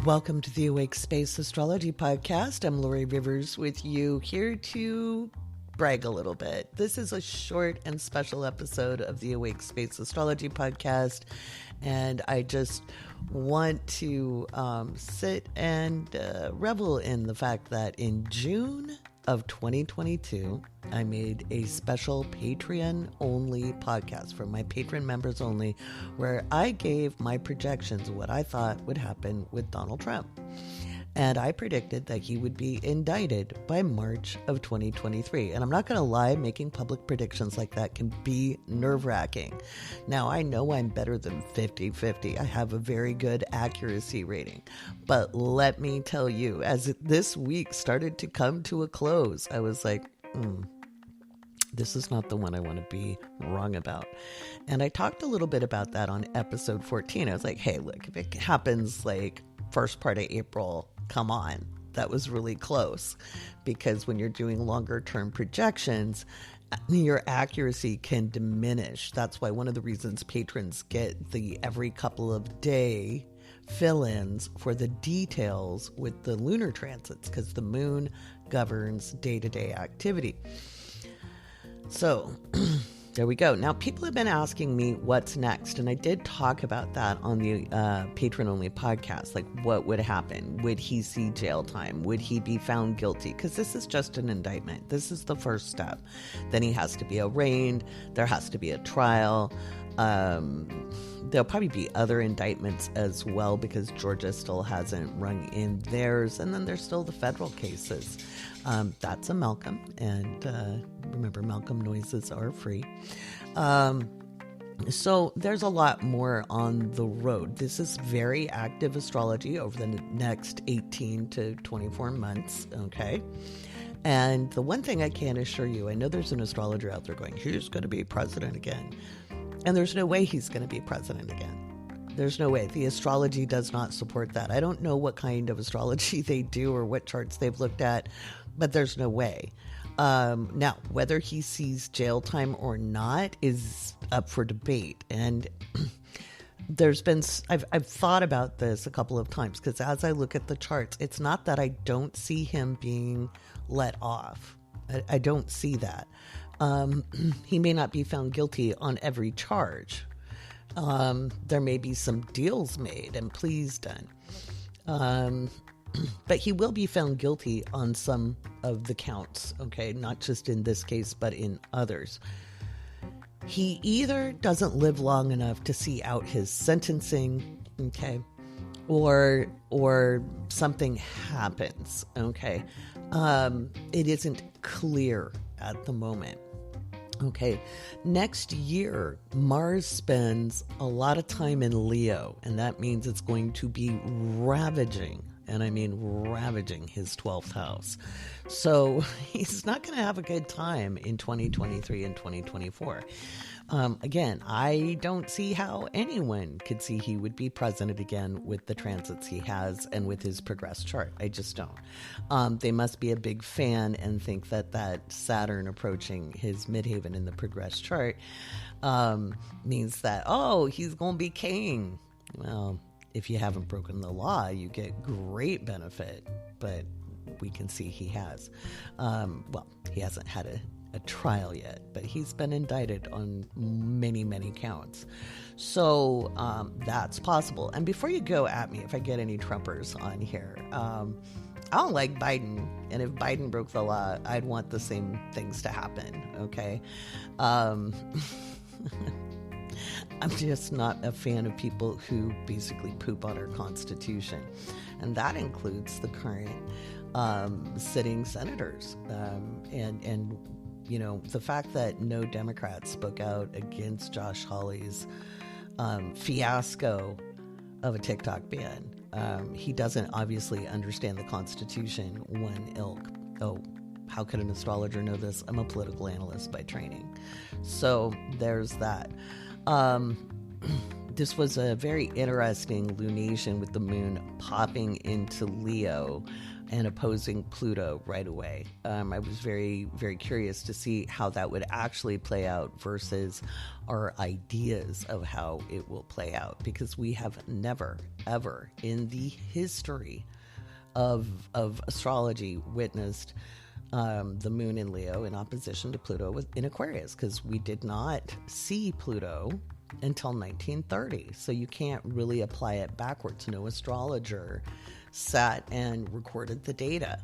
Welcome to the Awake Space Astrology Podcast. I'm Lori Rivers with you, here to brag a little bit. This is a short and special episode of the Awake Space Astrology Podcast, and I just want to sit and revel in the fact that in June of 2022, I made a special Patreon-only podcast for my patron members only, where I gave my projections of what I thought would happen with Donald Trump. And I predicted that he would be indicted by March of 2023. And I'm not going to lie, making public predictions like that can be nerve-wracking. Now, I know I'm better than 50-50. I have a very good accuracy rating. But let me tell you, as this week started to come to a close, I was like, this is not the one I want to be wrong about. And I talked a little bit about that on episode 14. I was like, hey, look, if it happens like first part of April, come on, that was really close. Because when you're doing longer term projections, your accuracy can diminish. That's why one of the reasons patrons get the every couple of day fill-ins for the details with the lunar transits, because the moon governs day-to-day activity. So there we go. Now, people have been asking me what's next, and I did talk about that on the patron-only podcast. Like, what would happen? Would he see jail time? Would he be found guilty? Because this is just an indictment. This is the first step. Then he has to be arraigned. There has to be a trial. There'll probably be other indictments as well, because Georgia still hasn't rung in theirs. And then there's still the federal cases. That's a Malcolm. And remember, Malcolm noises are free. So there's a lot more on the road. This is very active astrology over the next 18 to 24 months. Okay. And the one thing I can assure you, I know there's an astrologer out there going, he's going to be president again. And there's no way he's going to be president again. There's no way. The astrology does not support that. I don't know what kind of astrology they do or what charts they've looked at, but there's no way. Now, whether he sees jail time or not is up for debate. And I've thought about this a couple of times, because as I look at the charts, it's not that I don't see him being let off. I don't see that. He may not be found guilty on every charge. There may be some deals made and pleas done. But he will be found guilty on some of the counts, okay? Not just in this case, but in others. He either doesn't live long enough to see out his sentencing, okay? Or something happens, okay? It isn't clear at the moment. Okay, next year, Mars spends a lot of time in Leo, and that means it's going to be ravaging, and I mean ravaging, his 12th house. So he's not going to have a good time in 2023 and 2024. Again, I don't see how anyone could see he would be president again with the transits he has and with his progressed chart. I just don't. They must be a big fan and think that Saturn approaching his midheaven in the progressed chart means that, oh, he's going to be king. Well, if you haven't broken the law, you get great benefit, but we can see he has. Well, he hasn't had a trial yet, but he's been indicted on many, many counts. So that's possible. And before you go at me, if I get any Trumpers on here, I don't like Biden. And if Biden broke the law, I'd want the same things to happen. Okay. I'm just not a fan of people who basically poop on our Constitution. And that includes the current sitting senators. And you know, the fact that no Democrats spoke out against Josh Hawley's fiasco of a TikTok ban. He doesn't obviously understand the Constitution, one ilk. Oh, how could an astrologer know this? I'm a political analyst by training. So there's that. This was a very interesting lunation with the moon popping into Leo and opposing Pluto right away. I was very, very curious to see how that would actually play out versus our ideas of how it will play out, because we have never, ever in the history of astrology witnessed the moon in Leo in opposition to Pluto in Aquarius, because we did not see Pluto until 1930. So you can't really apply it backwards. No astrologer sat and recorded the data.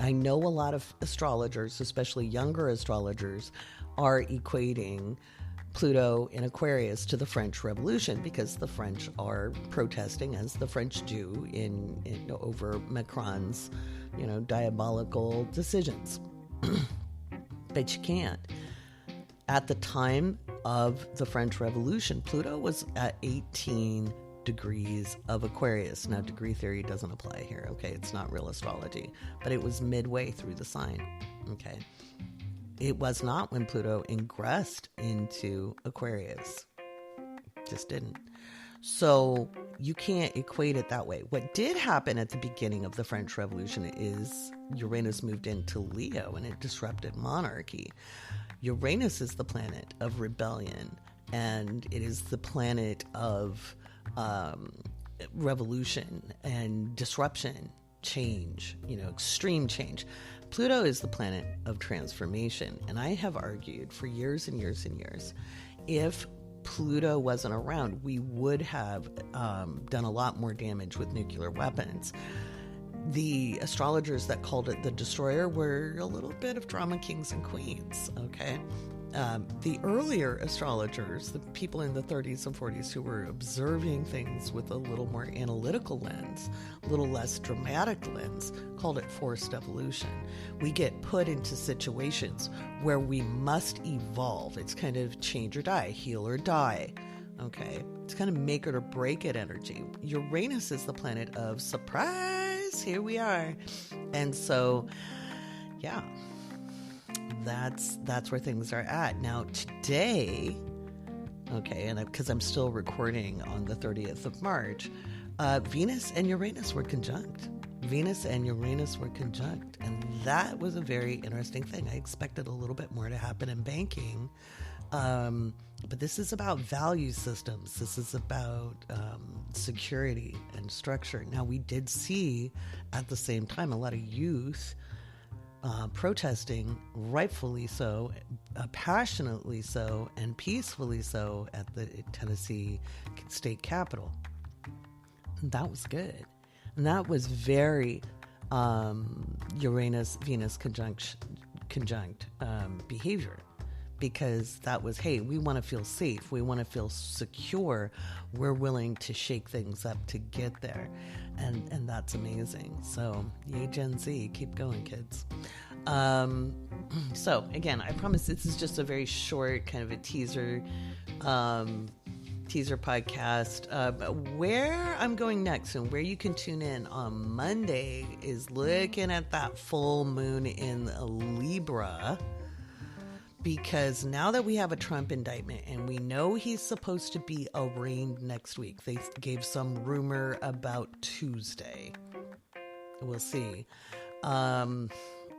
I know a lot of astrologers, especially younger astrologers, are equating Pluto in Aquarius to the French Revolution, because the French are protesting, as the French do, in over Macron's, diabolical decisions. But you can't. At the time of the French Revolution, Pluto was at 18 degrees of Aquarius. Now, degree theory doesn't apply here, okay? It's not real astrology, but it was midway through the sign, okay? It was not when Pluto ingressed into Aquarius. Just didn't. So you can't equate it that way. What did happen at the beginning of the French Revolution is Uranus moved into Leo and it disrupted monarchy. Uranus is the planet of rebellion, and it is the planet of revolution and disruption, change, extreme change. Pluto is the planet of transformation, and I have argued for years and years and years, if Pluto wasn't around, we would have done a lot more damage with nuclear weapons. The astrologers that called it the destroyer were a little bit of drama kings and queens, okay? The earlier astrologers, the people in the 30s and 40s who were observing things with a little more analytical lens, a little less dramatic lens, called it forced evolution. We get put into situations where we must evolve. It's kind of change or die, heal or die. Okay, it's kind of make it or break it energy. Uranus is the planet of surprise. Here we are. And so, yeah, that's where things are at. Now, today, okay, and because I'm still recording on the 30th of March, Venus and Uranus were conjunct. Venus and Uranus were conjunct. And that was a very interesting thing. I expected a little bit more to happen in banking. But this is about value systems. This is about security and structure. Now, we did see at the same time a lot of youth protesting, rightfully so, passionately so, and peacefully so at the Tennessee state capitol. And that was good. And that was very Uranus-Venus conjunct behavior. Because that was, hey, we want to feel safe. We want to feel secure. We're willing to shake things up to get there. And that's amazing. So, yay, Gen Z. Keep going, kids. So, again, I promise this is just a very short kind of a teaser podcast. Where I'm going next and where you can tune in on Monday is looking at that full moon in Libra. Because now that we have a Trump indictment and we know he's supposed to be arraigned next week, they gave some rumor about Tuesday. We'll see. I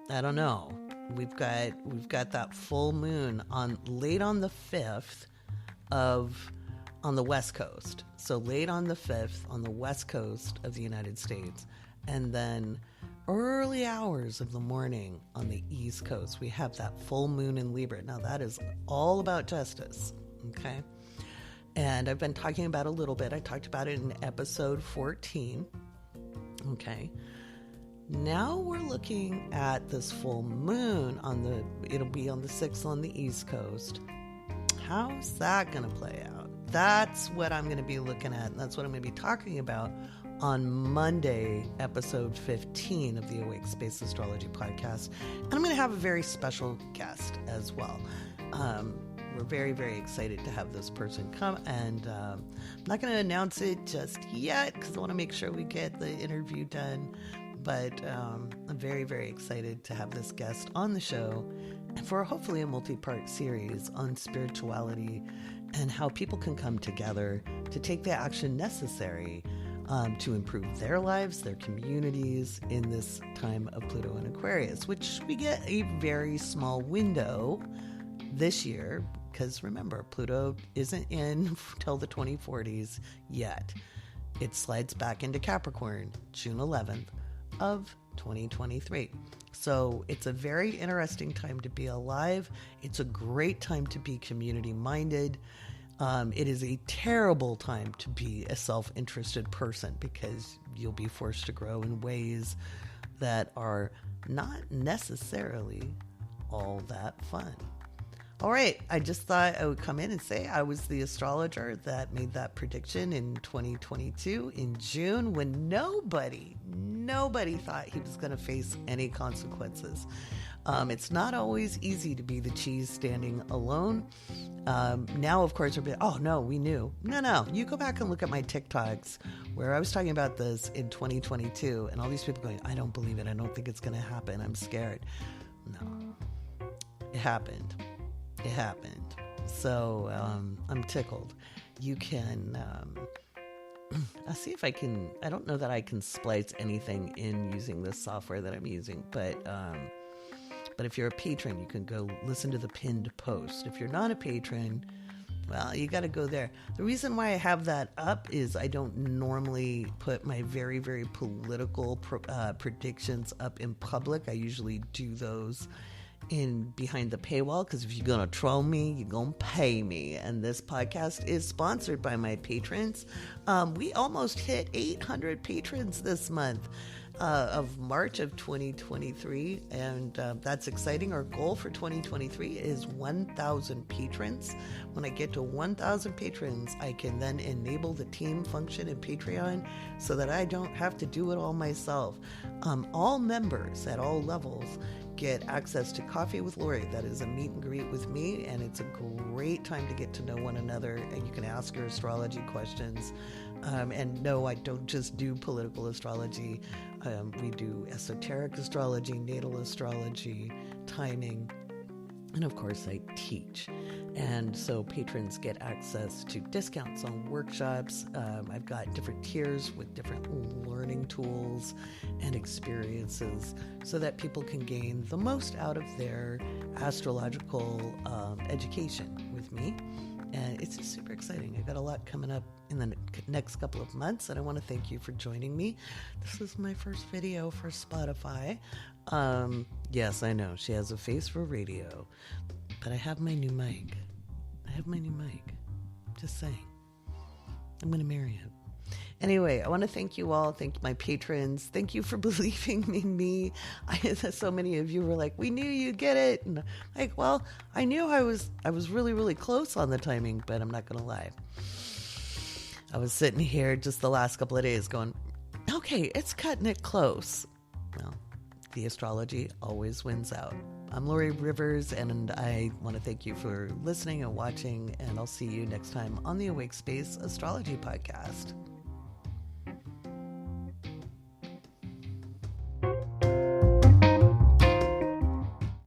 don't know. We've got that full moon late on the 5th on the West Coast. So late on the 5th on the West Coast of the United States, and then early hours of the morning on the East Coast, we have that full moon in Libra. Now, that is all about justice, okay? And I've been talking about it a little bit. I talked about it in episode 14, okay? Now we're looking at this full moon it'll be on the 6th on the East Coast. How's that going to play out? That's what I'm going to be looking at, and that's what I'm going to be talking about on Monday, episode 15 of the Awake Space Astrology podcast. And I'm going to have a very special guest as well. We're very, very excited to have this person come, and I'm not going to announce it just yet because I want to make sure we get the interview done. But I'm very, very excited to have this guest on the show, and for hopefully a multi-part series on spirituality and how people can come together to take the action necessary to improve their lives, their communities in this time of Pluto in Aquarius, which we get a very small window this year, because remember, Pluto isn't in till the 2040s yet. It slides back into Capricorn June 11th of 2023. So it's a very interesting time to be alive. It's a great time to be community minded. It is a terrible time to be a self-interested person because you'll be forced to grow in ways that are not necessarily all that fun. All right, I just thought I would come in and say I was the astrologer that made that prediction in 2022 in June when nobody thought he was going to face any consequences. It's not always easy to be the cheese standing alone. Now, of course, we're like, oh, no, we knew. No, you go back and look at my TikToks where I was talking about this in 2022 and all these people going, I don't believe it. I don't think it's going to happen. I'm scared. No, it happened. It happened. So I'm tickled. You can, I'll see if I can, I don't know that I can splice anything in using this software that I'm using, but if you're a patron, you can go listen to the pinned post. If you're not a patron, well, you got to go there. The reason why I have that up is I don't normally put my very, very political predictions up in public. I usually do those in behind the paywall, because if you're gonna troll me, you're gonna pay me. And this podcast is sponsored by my patrons. We almost hit 800 patrons this month of March of 2023, and that's exciting. Our goal for 2023 is 1,000 patrons. When I get to 1,000 patrons, I can then enable the team function in Patreon so that I don't have to do it all myself. All members at all levels get access to Coffee with Lori. That is a meet and greet with me, and it's a great time to get to know one another, and you can ask your astrology questions. And no, I don't just do political astrology. We do esoteric astrology, natal astrology, timing, and of course I teach. And so patrons get access to discounts on workshops. I've got different tiers with different learning tools and experiences so that people can gain the most out of their astrological education with me. And it's just super exciting. I've got a lot coming up in the next couple of months, and I want to thank you for joining me. This is my first video for Spotify. Yes, I know, she has a face for radio, but I have my new mic. Just saying. I'm going to marry it. Anyway, I want to thank you all. Thank my patrons. Thank you for believing in me. So many of you were like, we knew you'd get it. And like, well, I knew I was really, really close on the timing, but I'm not going to lie. I was sitting here just the last couple of days going, okay, it's cutting it close. Well, the astrology always wins out. I'm Lori Rivers, and I want to thank you for listening and watching, and I'll see you next time on the Awake Space Astrology Podcast.